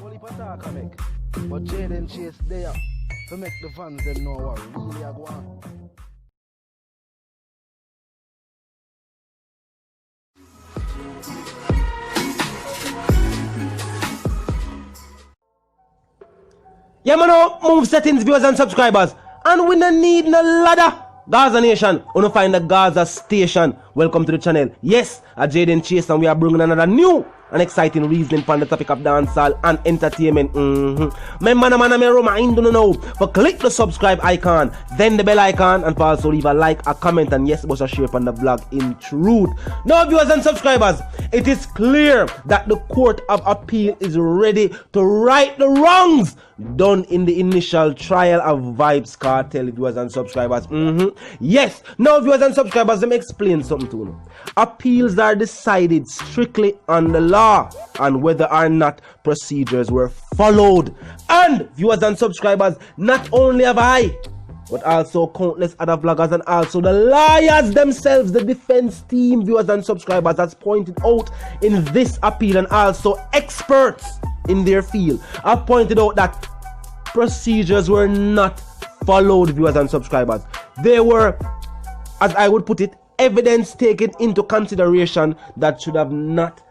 Only attack I make. But Jaden Chase there to make the fans them know what really are going on. Yeah, man, move settings, viewers and subscribers. And we don't need no ladder. Gaza Nation, wanna find the Gaza Station. Welcome to the channel. Yes, I'm Jaden Chase and we are bringing another new and exciting reasoning on the topic of dancehall and entertainment. My man, me remind you now, but click the subscribe icon, then the bell icon, and also leave a like, a comment, and yes, also share on the vlog in truth. Now, viewers and subscribers, it is clear that the Court of Appeal is ready to right the wrongs done in the initial trial of Vybz Kartel, viewers and subscribers. Yes, now viewers and subscribers, let me explain something to you. Appeals are decided strictly on the law and whether or not procedures were followed. And viewers and subscribers, not only have I, but also countless other vloggers and also the lawyers themselves, the defense team, viewers and subscribers, has pointed out in this appeal, and also experts in their field have pointed out that procedures were not followed, viewers and subscribers. They were, as I would put it, evidence taken into consideration that should have not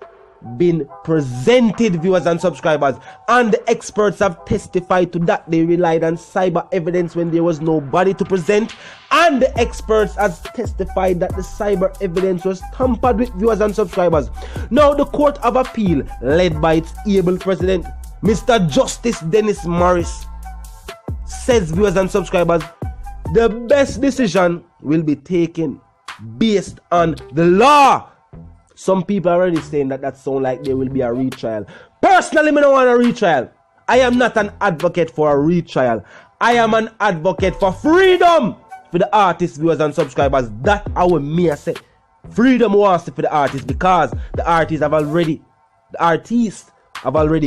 been presented, viewers and subscribers. And the experts have testified to that. They relied on cyber evidence when there was nobody to present, and the experts has testified that the cyber evidence was tampered with, viewers and subscribers. Now the Court of Appeal, led by its able president, Mr. Justice Dennis Morris, says, viewers and subscribers, the best decision will be taken based on the law. Some people are already saying that sounds like there will be a retrial. Personally, I don't want a retrial. I am not an advocate for a retrial. I am an advocate for freedom for the artists, viewers and subscribers. That our me say. Freedom wants for the artists, because the artists have already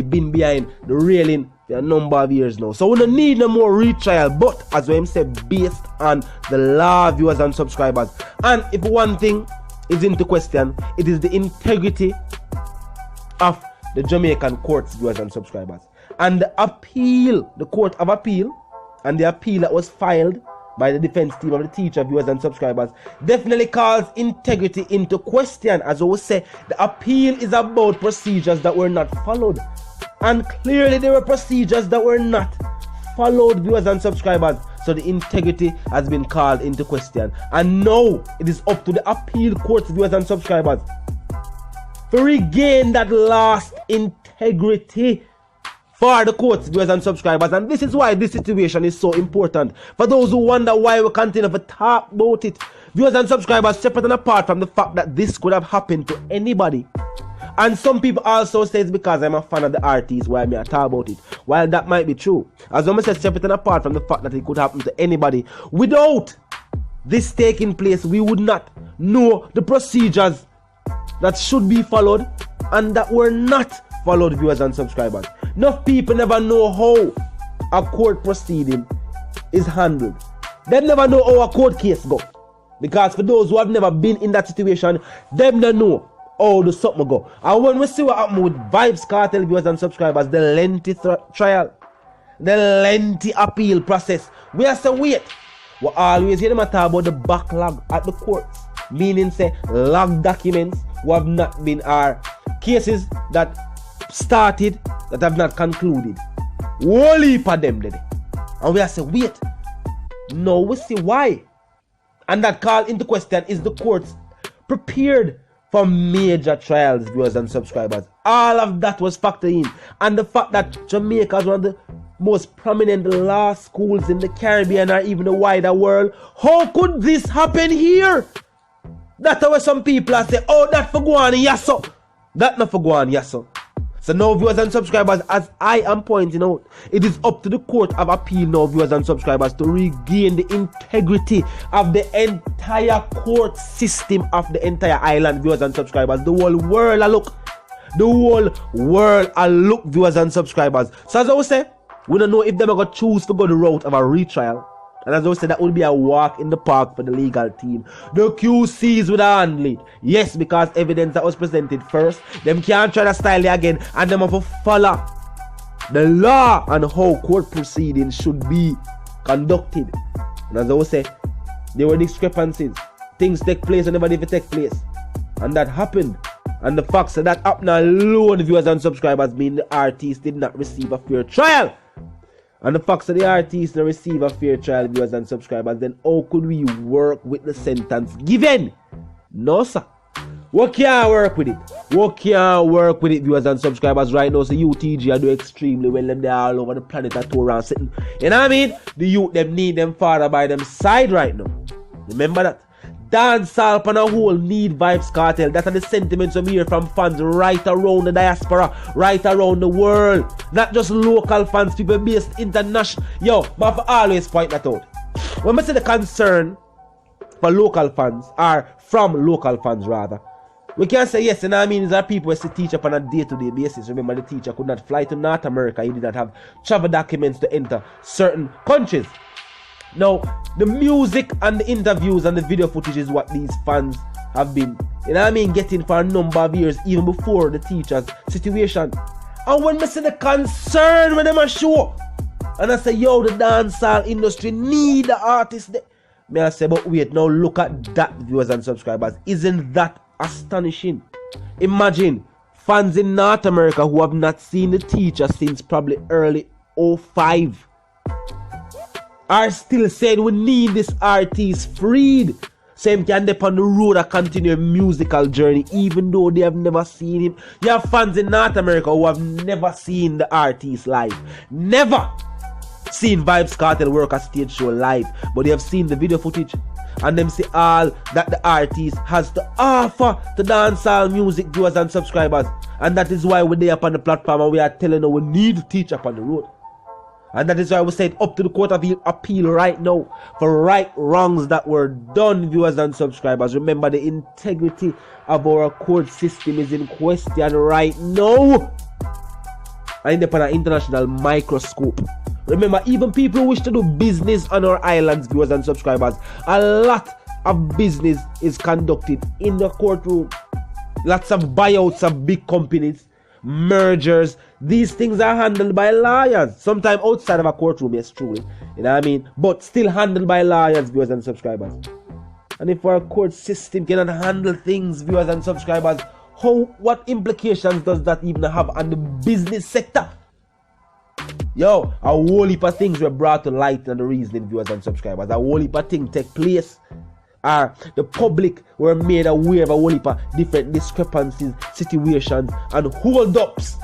been behind the railing for a number of years now. So we don't need no more retrial, but as we said, based on the law, viewers and subscribers. And if one thing is into question, it is the integrity of the Jamaican courts, viewers and subscribers. And the appeal, the Court of Appeal, and the appeal that was filed by the defense team of the teacher, viewers and subscribers, definitely calls integrity into question. As I would say, the appeal is about procedures that were not followed. And clearly there were procedures that were not followed, viewers and subscribers. So the integrity has been called into question. And now it is up to the appeal courts, viewers and subscribers, to regain that lost integrity for the courts, viewers and subscribers. And this is why this situation is so important. For those who wonder why we continue to talk about it, viewers and subscribers, separate and apart from the fact that this could have happened to anybody. And some people also say it's because I'm a fan of the artist why I talk about it. While that might be true, as I said, separate and apart from the fact that it could happen to anybody, without this taking place, we would not know the procedures that should be followed and that were not followed, viewers and subscribers. Enough people never know how a court proceeding is handled. They never know how a court case go, because for those who have never been in that situation, them don't know how the something go. And when we see what happened with Vybz Kartel, viewers and subscribers, the lengthy trial, the lengthy appeal process, we have to wait. We always hear them talk about the backlog at the courts, meaning say log documents who have not been, our cases that started that have not concluded. Whole heap of them did it. And we have to wait. Now we see why. And that call into question, is the courts prepared for major trials, viewers and subscribers? All of that was factored in. And the fact that Jamaica is one of the most prominent law schools in the Caribbean or even the wider world, how could this happen here? That's why some people are saying, oh, that for go on, yes sir. That not for go on, yes sir. So now, viewers and subscribers, as I am pointing out, it is up to the Court of Appeal now, viewers and subscribers, to regain the integrity of the entire court system of the entire island, viewers and subscribers. The whole world, look. The whole world, look, viewers and subscribers. So as I was saying, we don't know if they're going to choose to go the route of a retrial. And as I said, that would be a walk in the park for the legal team. The QCs would handle it. Yes, because evidence that was presented first, them can't try to style it again, and them have to follow the law and how court proceedings should be conducted. And as I was saying, there were discrepancies. Things take place and never did take place. And that happened. And the fact that happened alone, viewers and subscribers, mean the artist did not receive a fair trial. And the fact that the artist didn't receive a fair trial, viewers and subscribers, then how could we work with the sentence given? No, sir. We can't work with it. We can't work with it, viewers and subscribers. Right now, so UTG are doing extremely well. Them they all over the planet at tour around sitting. You know what I mean? The youth them need them father by them side right now. Remember that. Dancehall on a whole need Vybz Kartel. That are the sentiments we hear from fans right around the diaspora, right around the world. Not just local fans, people based international. Yo, I have always point that out. When I say the concern for local fans, or from local fans rather, we can say yes, and I mean there are people who teach up on a day-to-day basis. Remember, the teacher could not fly to North America. He did not have travel documents to enter certain countries. Now, the music and the interviews and the video footage is what these fans have been, you know what I mean, getting for a number of years, even before the teacher's situation. And when I say the concern when them a show, and I say, yo, the dancehall industry need the artists there. May I say, but wait, now look at that, viewers and subscribers. Isn't that astonishing? Imagine fans in North America who have not seen the teacher since probably early 05 are still saying we need this artist freed. Same can dip on the road and continue a musical journey even though they have never seen him. You have fans in North America who have never seen the artist live. Never seen Vybz Kartel work a stage show live. But they have seen the video footage. And them see all that the artist has to offer to dancehall music viewers and subscribers. And that is why we're there up on the platform and we are telling them we need to teach up on the road. And that is why we said up to the court of appeal right now for right wrongs that were done, viewers and subscribers. Remember, the integrity of our court system is in question right now. And upon an international microscope. Remember, even people who wish to do business on our islands, viewers and subscribers, a lot of business is conducted in the courtroom. Lots of buyouts of big companies, mergers. These things are handled by lawyers. Sometimes outside of a courtroom, yes, truly. You know what I mean? But still handled by lawyers, viewers and subscribers. And if our court system cannot handle things, viewers and subscribers, what implications does that even have on the business sector? Yo, a whole heap of things were brought to light and the reasoning, viewers and subscribers. A whole heap of things take place. The public were made aware of a whole heap of different discrepancies, situations, and hold-ups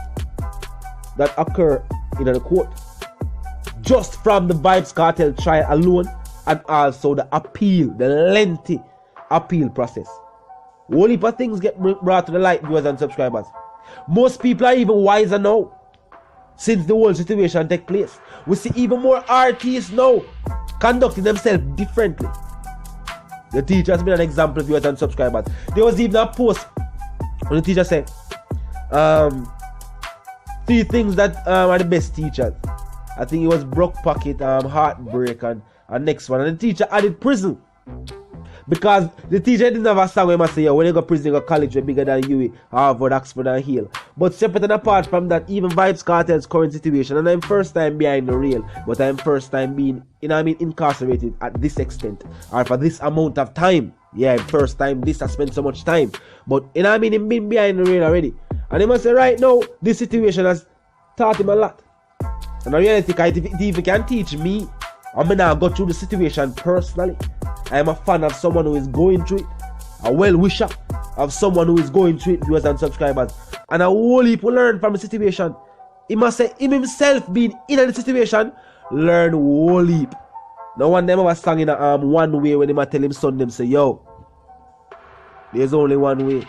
that occur in the court. Just from the Vybz Kartel trial alone, and also the appeal, the lengthy appeal process. A whole heap of things get brought to the light, viewers and subscribers. Most people are even wiser now. Since the whole situation take place, we see even more artists now conducting themselves differently. The teacher has been an example, viewers and subscribers. There was even a post when the teacher said 3 things that are the best teachers. I think it was broke pocket, heartbreak, and next one. And the teacher added prison. Because the teacher didn't have a song where I say, yo, when you go to prison, you go to college, you're bigger than you, Harvard, Oxford, and Yale. But separate and apart from that, even Vybz Kartel's current situation, and I'm first time behind the rail, but I'm first time being, you know what I mean, incarcerated at this extent, or for this amount of time. Yeah, first time this I spent so much time. But, you know what I mean, him been behind the rail already. And he must say, right now, this situation has taught him a lot. And I really think if he can teach me, I'm going to go through the situation personally. I am a fan of someone who is going through it, a well-wisher of someone who is going through it, viewers and subscribers. And a whole heap will learn from the situation. He must say, him himself being in the situation, learn a whole heap. No one them ever sang in a one way when they might tell him son, them say, yo, there's only one way.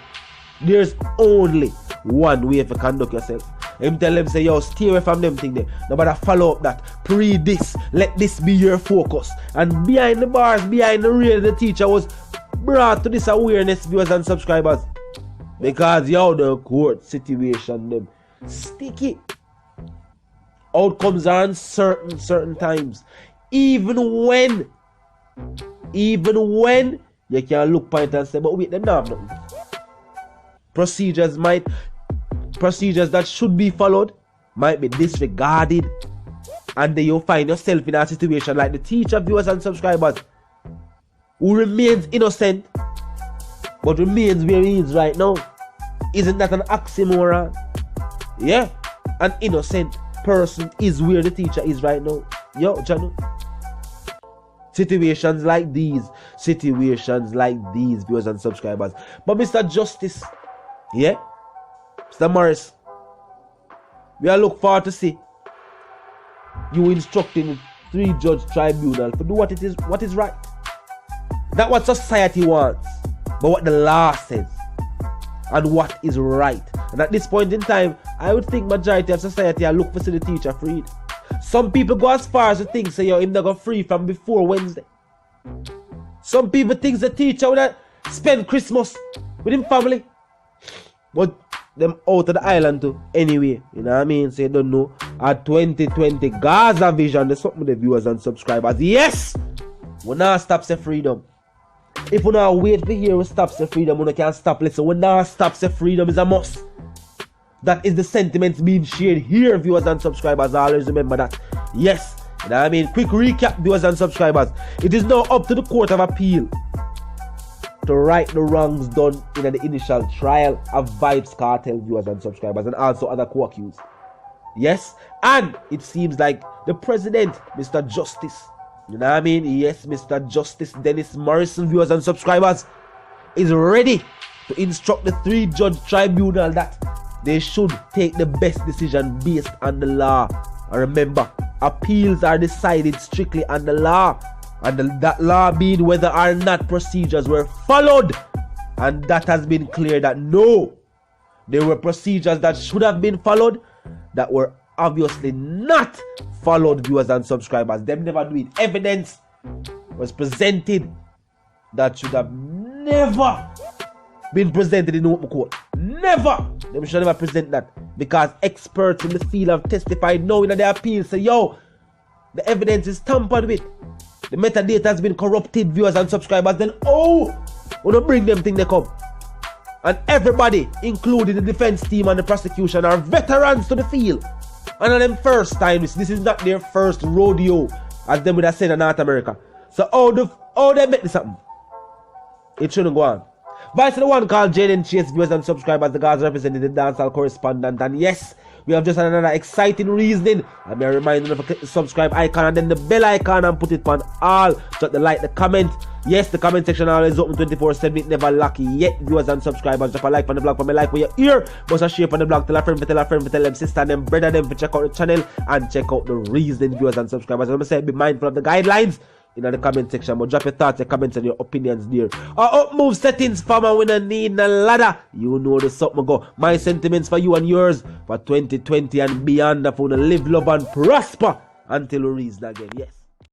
There's only one way to conduct yourself. Him tell them, say, yo, stay away from them thing there. Nobody follow up that. Pre this. Let this be your focus. And behind the bars, behind the rail, the teacher was brought to this awareness, viewers and subscribers. Because, yo, the court situation, them sticky. Outcomes are uncertain certain times. Even when you can look point and say, but wait, them not have nothing. Procedures that should be followed might be disregarded, and then you find yourself in a situation like the teacher, viewers and subscribers, who remains innocent but remains where he is right now. Isn't that an oxymoron? Yeah, an innocent person is where the teacher is right now. Yo, Jano. Situations like these, viewers and subscribers. But Mr. Justice, yeah, Mr. Morris, we are look forward to see you instructing the 3-judge tribunal to do what is right. Not what society wants, but what the law says and what is right. And at this point in time, I would think majority of society are look for see the teacher freed. Some people go as far as to think, say, yo, him not go free from before Wednesday. Some people think the teacher would spend Christmas with him family. But them out of the island too, anyway. You know what I mean? So you don't know. At 2020 Gaza Vision, there's something with the viewers and subscribers. Yes! We not stop the freedom. If we not wait for here, we stop the freedom, we can't stop. Listen, we not stop the freedom is a must. That is the sentiments being shared here, viewers and subscribers. Always remember that. Yes, you know what I mean? Quick recap, viewers and subscribers. It is now up to the Court of Appeal to right the wrongs done in the initial trial of Vybz Kartel, viewers and subscribers, and also other co-accused. Yes, and it seems like the president, Mr. Justice, you know what I mean? Yes, Mr. Justice Dennis Morrison, viewers and subscribers, is ready to instruct the 3-judge tribunal that they should take the best decision based on the law. And remember, appeals are decided strictly on the law, and that law being whether or not procedures were followed. And that has been clear that no, there were procedures that should have been followed that were obviously not followed, viewers and subscribers. Them never do it. Evidence was presented that should have never been presented in open court. Never! Them should never present that, because experts in the field have testified now in their appeal say, yo, the evidence is tampered with, the metadata has been corrupted, viewers and subscribers. Then we don't bring them thing they come. And everybody, including the defense team and the prosecution, are veterans to the field. And on them first time, this is not their first rodeo, as them would have said in North America. So how they make this happen? It shouldn't go on. Vice to the one called Jaden Chase, viewers and subscribers, the guys representing the dancehall correspondent. And yes, we have just another exciting reasoning. And a reminder to click the subscribe icon and then the bell icon and put it on all. Drop the like, the comment. Yes, the comment section always open 24/7. It never lucky yet, viewers and subscribers. Drop a like on the blog for my like for your ear. Must a share on the blog. Tell a friend, tell them sister and them brother them to check out the channel and check out the reasoning, viewers and subscribers. I'm say be mindful of the guidelines in the comment section, but drop your thoughts, your comments, and your opinions there. Up move settings, farmer, we don't need no ladder. You know the something go. My sentiments for you and yours for 2020 and beyond. For you to live, love, and prosper until we reason again. Yes.